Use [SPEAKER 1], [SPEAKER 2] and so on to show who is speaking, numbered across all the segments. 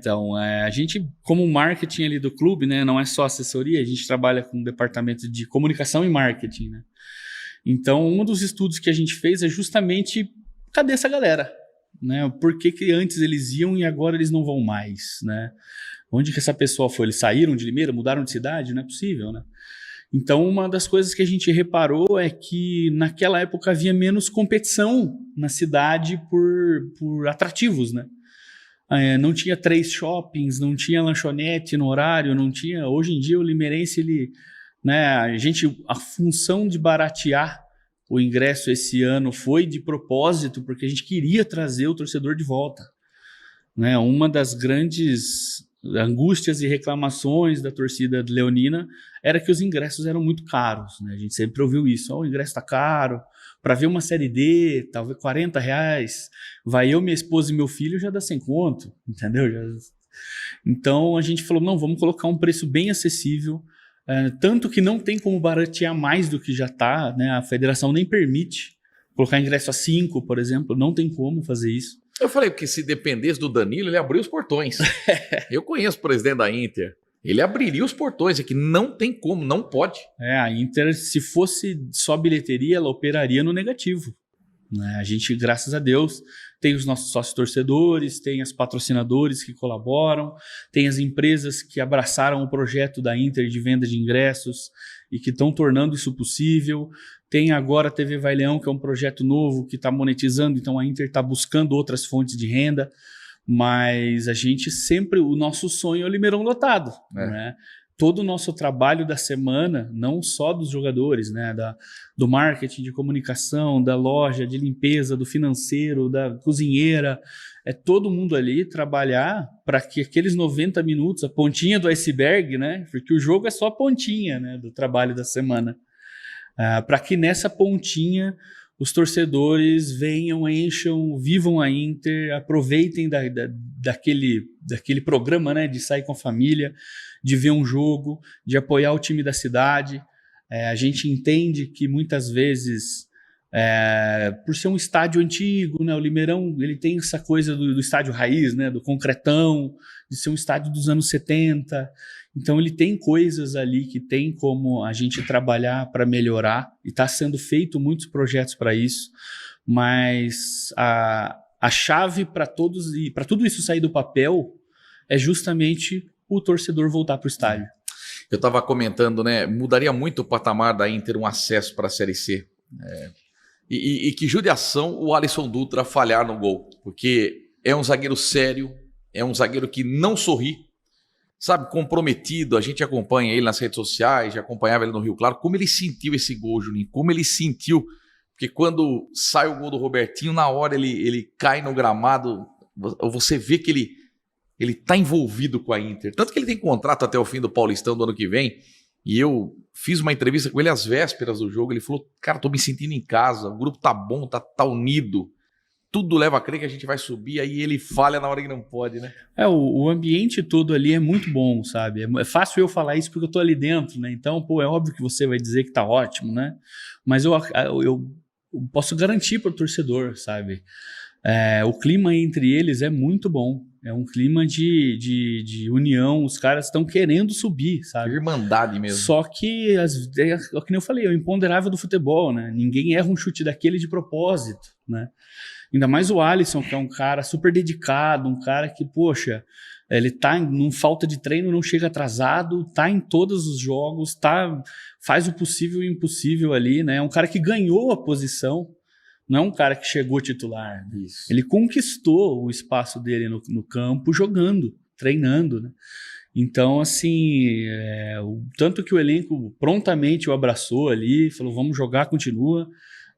[SPEAKER 1] Então, a gente, como marketing ali do clube, né, não é só assessoria, a gente trabalha com o departamento de comunicação e marketing, né? Então, um dos estudos que a gente fez é justamente, cadê essa galera? Né? Por que antes eles iam e agora eles não vão mais? Né? Onde que essa pessoa foi? Eles saíram de Limeira, mudaram de cidade? Não é possível, né? Então, uma das coisas que a gente reparou é que naquela época havia menos competição na cidade por atrativos, né? Não tinha 3 shoppings, não tinha lanchonete no horário, não tinha... Hoje em dia o limeirense, ele, né, a função de baratear o ingresso esse ano foi de propósito, porque a gente queria trazer o torcedor de volta. Né? Uma das grandes angústias e reclamações da torcida leonina era que os ingressos eram muito caros. Né? A gente sempre ouviu isso, o ingresso está caro, para ver uma Série D, talvez R$40, vai eu, minha esposa e meu filho, já dá 100 conto, entendeu? Então a gente falou, não, vamos colocar um preço bem acessível, tanto que não tem como baratear mais do que já está, né? A federação nem permite colocar ingresso a 5, por exemplo, não tem como fazer isso.
[SPEAKER 2] Eu falei, porque se dependesse do Danilo, ele abriu os portões. Eu conheço o presidente da Inter. Ele abriria os portões, é que não tem como, não pode.
[SPEAKER 1] A Inter, se fosse só bilheteria, ela operaria no negativo. Né? A gente, graças a Deus, tem os nossos sócios torcedores, tem os patrocinadores que colaboram, tem as empresas que abraçaram o projeto da Inter de venda de ingressos e que estão tornando isso possível. Tem agora a TV Vai Leão, que é um projeto novo que está monetizando, então a Inter está buscando outras fontes de renda, mas a gente sempre, o nosso sonho é o Limeirão lotado. Né? Todo o nosso trabalho da semana, não só dos jogadores, né? Do marketing, de comunicação, da loja, de limpeza, do financeiro, da cozinheira, é todo mundo ali trabalhar para que aqueles 90 minutos, a pontinha do iceberg, né? Porque o jogo é só a pontinha, né, do trabalho da semana. Para que nessa pontinha os torcedores venham, encham, vivam a Inter, aproveitem daquele programa, né, de sair com a família, de ver um jogo, de apoiar o time da cidade. A gente entende que muitas vezes, por ser um estádio antigo, né, o Limeirão ele tem essa coisa do estádio raiz, né, do concretão, de ser um estádio dos anos 70. Então ele tem coisas ali que tem como a gente trabalhar para melhorar, e está sendo feito muitos projetos para isso, mas a chave para tudo isso sair do papel é justamente o torcedor voltar para o estádio.
[SPEAKER 2] Eu estava comentando, né? Mudaria muito o patamar da Inter um acesso para a Série C. E que judiação o Alisson Dutra falhar no gol, porque é um zagueiro sério, é um zagueiro que não sorri, sabe, comprometido. A gente acompanha ele nas redes sociais, já acompanhava ele no Rio Claro. Como ele sentiu esse gol, Juninho? Como ele sentiu? Porque quando sai o gol do Robertinho, na hora ele cai no gramado, você vê que ele tá envolvido com a Inter. Tanto que ele tem contrato até o fim do Paulistão do ano que vem. E eu fiz uma entrevista com ele às vésperas do jogo. Ele falou, cara, tô me sentindo em casa, o grupo tá bom, tá unido. Tudo leva a crer que a gente vai subir, aí ele falha na hora que não pode, né?
[SPEAKER 1] O ambiente todo ali é muito bom, sabe? É fácil eu falar isso porque eu tô ali dentro, né? Então, é óbvio que você vai dizer que tá ótimo, né? Mas eu posso garantir para o torcedor, sabe? O clima entre eles é muito bom. É um clima de união, os caras estão querendo subir, sabe?
[SPEAKER 2] Irmandade mesmo.
[SPEAKER 1] Só que, que nem eu falei, é o imponderável do futebol, né? Ninguém erra um chute daquele de propósito, né? Ainda mais o Alisson, que é um cara super dedicado, um cara que, poxa, ele não falta de treino, não chega atrasado, tá em todos os jogos, faz o possível e o impossível ali, né? É um cara que ganhou a posição, não é um cara que chegou titular. Né? Ele conquistou o espaço dele no campo jogando, treinando, né? Então, assim, tanto que o elenco prontamente o abraçou ali, falou, vamos jogar, continua.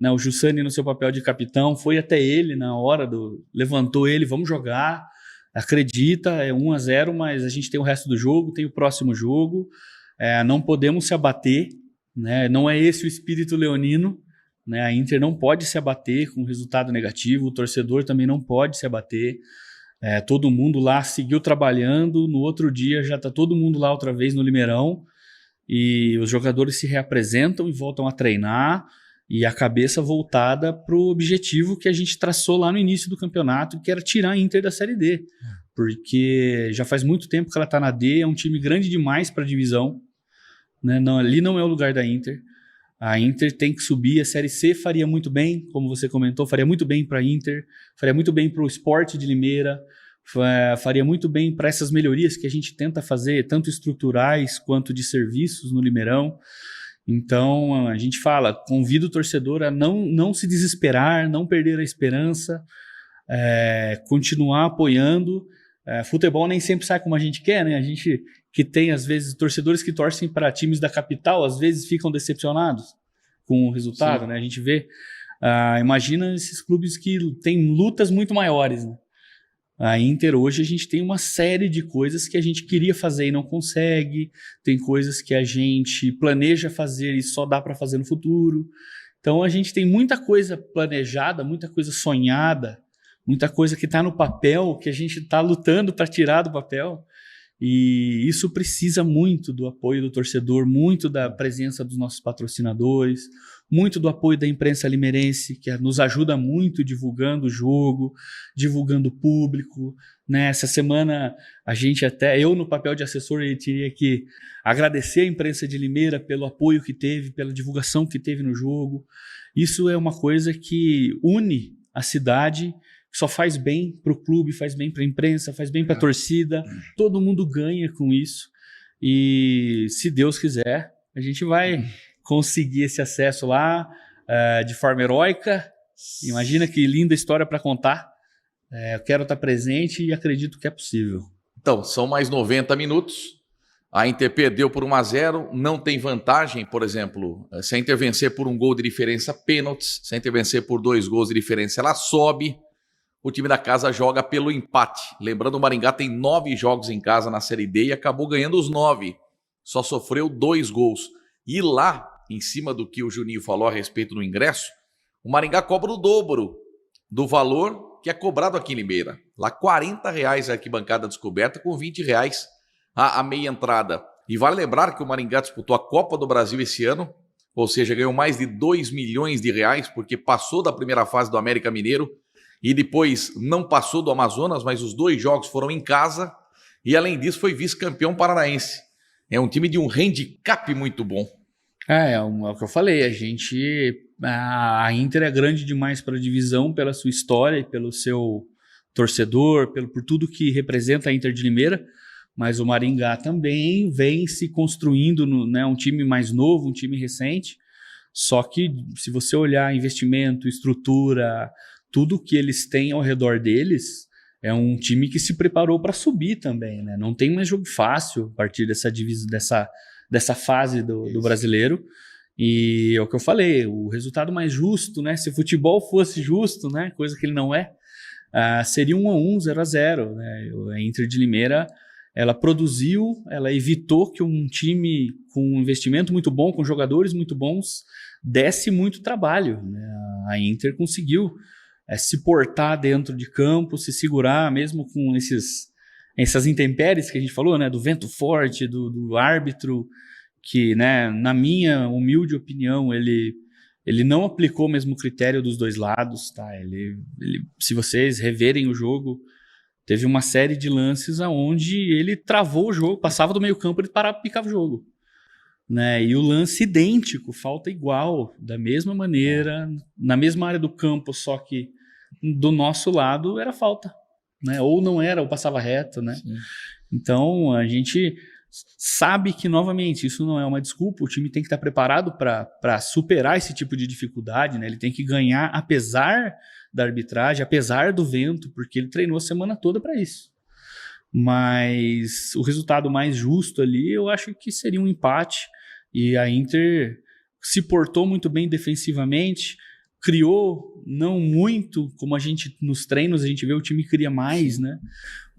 [SPEAKER 1] Né, o Jussani, no seu papel de capitão, foi até ele na hora levantou ele, vamos jogar, acredita, é 1-0, mas a gente tem o resto do jogo, tem o próximo jogo, não podemos se abater, né, não é esse o espírito leonino, né, a Inter não pode se abater com resultado negativo, o torcedor também não pode se abater, todo mundo lá seguiu trabalhando, no outro dia já está todo mundo lá outra vez no Limeirão, e os jogadores se reapresentam e voltam a treinar. e a cabeça voltada para o objetivo que a gente traçou lá no início do campeonato, que era tirar a Inter da Série D. Porque já faz muito tempo que ela está na D, é um time grande demais para a divisão, né? Não, ali não é o lugar da Inter. A Inter tem que subir, a Série C faria muito bem, como você comentou, faria muito bem para a Inter, faria muito bem para o Sport de Limeira, faria muito bem para essas melhorias que a gente tenta fazer, tanto estruturais quanto de serviços no Limeirão. Então, a gente fala, convida o torcedor a não se desesperar, não perder a esperança, continuar apoiando. Futebol nem sempre sai como a gente quer, né? A gente que tem, às vezes, torcedores que torcem para times da capital, às vezes ficam decepcionados com o resultado, né? A gente vê, imagina esses clubes que têm lutas muito maiores, né? A Inter hoje a gente tem uma série de coisas que a gente queria fazer e não consegue, tem coisas que a gente planeja fazer e só dá para fazer no futuro. Então a gente tem muita coisa planejada, muita coisa sonhada, muita coisa que está no papel, que a gente está lutando para tirar do papel. E isso precisa muito do apoio do torcedor, muito da presença dos nossos patrocinadores, muito do apoio da imprensa limeirense, que nos ajuda muito divulgando o jogo, divulgando o público, né? Essa semana eu no papel de assessor, eu teria que agradecer a imprensa de Limeira pelo apoio que teve, pela divulgação que teve no jogo. Isso é uma coisa que une a cidade, só faz bem para o clube, faz bem para a imprensa, faz bem para a torcida, todo mundo ganha com isso. E se Deus quiser, a gente vai conseguir esse acesso lá de forma heróica. Imagina que linda história para contar. Eu quero estar presente e acredito que é possível.
[SPEAKER 2] Então, são mais 90 minutos. A Inter perdeu por 1-0, não tem vantagem, por exemplo, se a Inter vencer por um gol de diferença, pênaltis. Se a Inter vencer por 2 gols de diferença, ela sobe. O time da casa joga pelo empate. Lembrando, o Maringá tem 9 jogos em casa na Série D e acabou ganhando os 9. Só sofreu 2 gols. E lá, em cima do que o Juninho falou a respeito do ingresso, o Maringá cobra o dobro do valor que é cobrado aqui em Limeira. Lá R$40 a arquibancada descoberta com R$20 a meia entrada. E vale lembrar que o Maringá disputou a Copa do Brasil esse ano, ou seja, ganhou mais de R$2 milhões, porque passou da primeira fase do América Mineiro e depois não passou do Amazonas, mas os 2 jogos foram em casa e além disso foi vice-campeão paranaense. É um time de um handicap muito bom.
[SPEAKER 1] É o que eu falei, a Inter é grande demais para a divisão, pela sua história e pelo seu torcedor, por tudo que representa a Inter de Limeira, mas o Maringá também vem se construindo, né, um time mais novo, um time recente, só que se você olhar investimento, estrutura, tudo que eles têm ao redor deles, é um time que se preparou para subir também, né? Não tem mais jogo fácil a partir dessa fase do brasileiro. E é o que eu falei, o resultado mais justo, né? Se o futebol fosse justo, né? Coisa que ele não é, seria 1-1, 0-0. Né? A Inter de Limeira, ela produziu, ela evitou que um time com um investimento muito bom, com jogadores muito bons, desse muito trabalho. Né? A Inter conseguiu se portar dentro de campo, se segurar, mesmo com essas intempéries que a gente falou, né, do vento forte, do árbitro, que, né, na minha humilde opinião, ele não aplicou o mesmo critério dos 2 lados. Tá? Se vocês reverem o jogo, teve uma série de lances onde ele travou o jogo, passava do meio campo, ele parava e picava o jogo. Né? E o lance idêntico, falta igual, da mesma maneira, na mesma área do campo, só que do nosso lado era falta, né? Ou não era, ou passava reto, né? Sim. Então a gente sabe que, novamente, isso não é uma desculpa, o time tem que estar preparado para superar esse tipo de dificuldade, né? Ele tem que ganhar apesar da arbitragem, apesar do vento, porque ele treinou a semana toda para isso. Mas o resultado mais justo ali, eu acho que seria um empate. E a Inter se portou muito bem defensivamente, criou não muito, como a gente nos treinos a gente vê o time cria mais, né?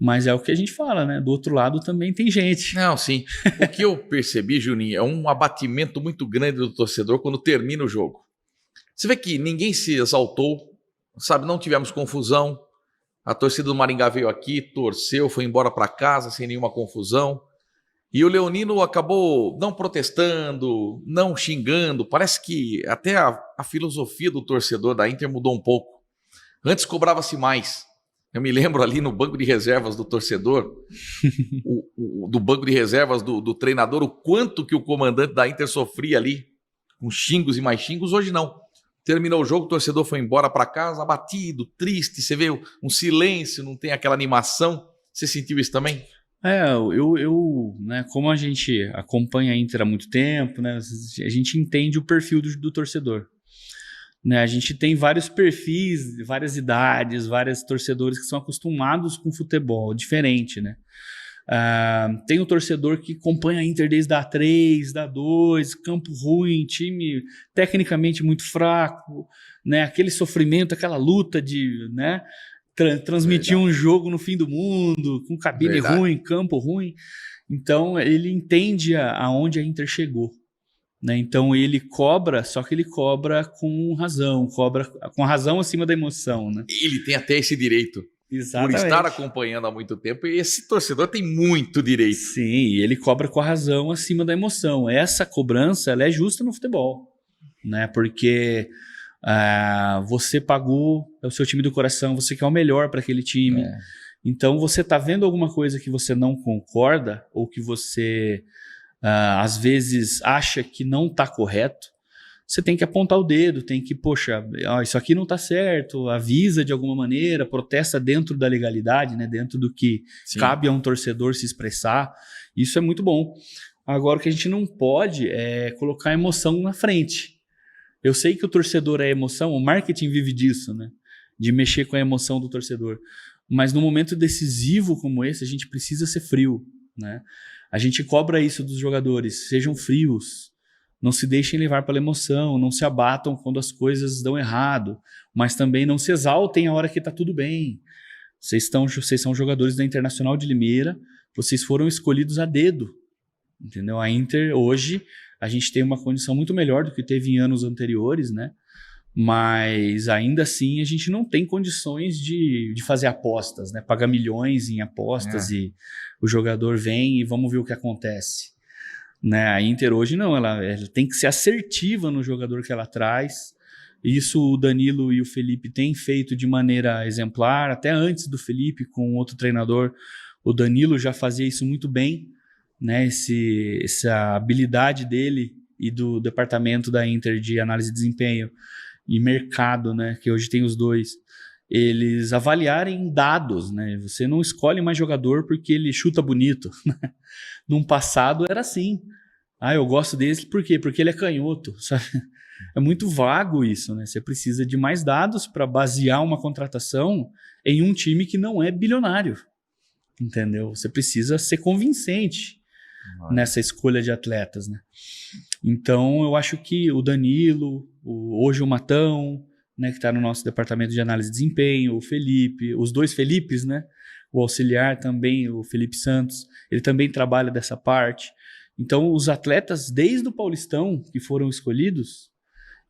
[SPEAKER 1] Mas é o que a gente fala, né? Do outro lado também tem gente.
[SPEAKER 2] Não, sim. O que eu percebi, Juninho, é um abatimento muito grande do torcedor quando termina o jogo. Você vê que ninguém se exaltou, sabe? Não tivemos confusão. A torcida do Maringá veio aqui, torceu, foi embora para casa sem nenhuma confusão. E o Leonino acabou não protestando, não xingando. Parece que até a filosofia do torcedor da Inter mudou um pouco. Antes cobrava-se mais. Eu me lembro ali no banco de reservas do torcedor, do banco de reservas do treinador, o quanto que o comandante da Inter sofria ali, com xingos e mais xingos. Hoje não. Terminou o jogo, o torcedor foi embora para casa, abatido, triste. Você vê um silêncio, não tem aquela animação. Você sentiu isso também?
[SPEAKER 1] Né, como a gente acompanha a Inter há muito tempo, né, a gente entende o perfil do torcedor. Né, a gente tem vários perfis, várias idades, vários torcedores que são acostumados com futebol diferente, né? Tem o torcedor que acompanha a Inter desde a A3, da A2, campo ruim, time tecnicamente muito fraco, né? Aquele sofrimento, aquela luta de, né, transmitir um jogo no fim do mundo, com cabine ruim, campo ruim. Então ele entende aonde a Inter chegou. Né? Então ele cobra, só que ele cobra com razão, cobra com razão acima da emoção. Né?
[SPEAKER 2] Ele tem até esse direito.
[SPEAKER 1] Exatamente.
[SPEAKER 2] Por estar acompanhando há muito tempo, e esse torcedor tem muito direito.
[SPEAKER 1] Sim, ele cobra com a razão acima da emoção. Essa cobrança ela é justa no futebol, né? Porque você pagou, é o seu time do coração, você quer o melhor para aquele time. Então você está vendo alguma coisa que você não concorda ou que você às vezes acha que não está correto, você tem que apontar o dedo, tem que, poxa, isso aqui não está certo, avisa de alguma maneira, protesta dentro da legalidade, né, dentro do que cabe a um torcedor se expressar. Isso é muito bom. Agora, o que a gente não pode é colocar a emoção na frente. Eu sei que o torcedor é emoção, o marketing vive disso, né, de mexer com a emoção do torcedor. Mas no momento decisivo como esse, a gente precisa ser frio, né? A gente cobra isso dos jogadores, sejam frios, não se deixem levar pela emoção, não se abatam quando as coisas dão errado, mas também não se exaltem a hora que está tudo bem. Vocês são jogadores da Internacional de Limeira, vocês foram escolhidos a dedo, entendeu? A Inter, hoje, a gente tem uma condição muito melhor do que teve em anos anteriores, né? Mas ainda assim a gente não tem condições de fazer apostas, né? Pagar milhões em apostas e o jogador vem e vamos ver o que acontece. Né? A Inter hoje não, ela tem que ser assertiva no jogador que ela traz. Isso o Danilo e o Felipe têm feito de maneira exemplar, até antes do Felipe com outro treinador. O Danilo já fazia isso muito bem, né? Essa habilidade dele e do departamento da Inter de análise de desempenho e mercado, né, que hoje tem os dois, eles avaliarem dados, né? Você não escolhe mais jogador porque ele chuta bonito. Num passado era assim. Eu gosto dele por quê? Porque ele é canhoto, sabe? É muito vago isso, né? Você precisa de mais dados para basear uma contratação em um time que não é bilionário, entendeu? Você precisa ser convincente nessa escolha de atletas, né? Então, eu acho que o Danilo, hoje o Matão, né, que está no nosso departamento de análise de desempenho, o Felipe, os dois Felipes, né? O auxiliar também, o Felipe Santos, ele também trabalha dessa parte. Então, os atletas, desde o Paulistão, que foram escolhidos,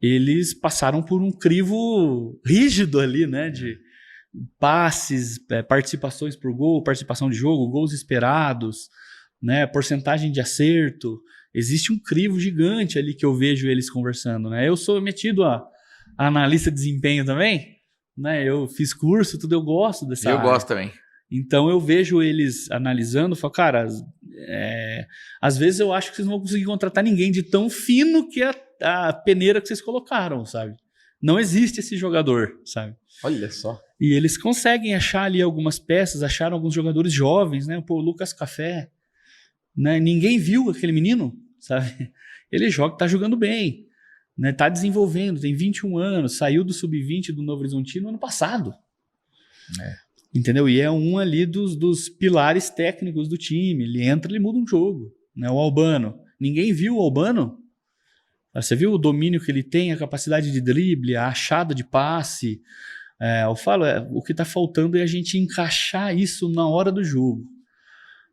[SPEAKER 1] eles passaram por um crivo rígido ali, né? De passes, participações por gol, participação de jogo, gols esperados, né? Porcentagem de acerto. Existe um crivo gigante ali que eu vejo eles conversando, né? Eu sou metido a analista de desempenho também, né? Eu fiz curso, tudo, eu gosto dessa área.
[SPEAKER 2] Eu gosto também.
[SPEAKER 1] Então eu vejo eles analisando e falo, cara, às vezes eu acho que vocês não vão conseguir contratar ninguém de tão fino que a peneira que vocês colocaram, sabe? Não existe esse jogador, sabe?
[SPEAKER 2] Olha só. E
[SPEAKER 1] eles conseguem achar ali algumas peças, acharam alguns jogadores jovens, né? Pô, o Lucas Café, né? Ninguém viu aquele menino, sabe? Ele tá jogando bem, né? Tá desenvolvendo, tem 21 anos, saiu do Sub-20 do Novo Horizontino ano passado. Entendeu? E é um ali dos pilares técnicos do time. Ele entra, ele muda um jogo. Né? O Albano. Ninguém viu o Albano? Você viu o domínio que ele tem, a capacidade de drible, a achada de passe? Eu falo, o que está faltando é a gente encaixar isso na hora do jogo.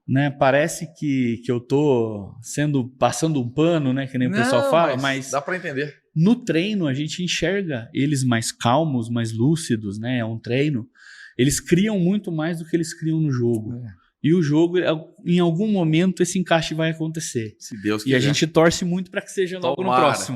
[SPEAKER 1] Né? Parece que eu tô passando um pano, né? Que nem o pessoal fala, mas
[SPEAKER 2] dá para entender.
[SPEAKER 1] No treino a gente enxerga eles mais calmos, mais lúcidos, né? É um treino. Eles criam muito mais do que eles criam no jogo. E o jogo, em algum momento, esse encaixe vai acontecer.
[SPEAKER 2] Se Deus
[SPEAKER 1] E
[SPEAKER 2] quiser.
[SPEAKER 1] a gente torce muito para que seja logo no
[SPEAKER 2] Tomara.
[SPEAKER 1] próximo.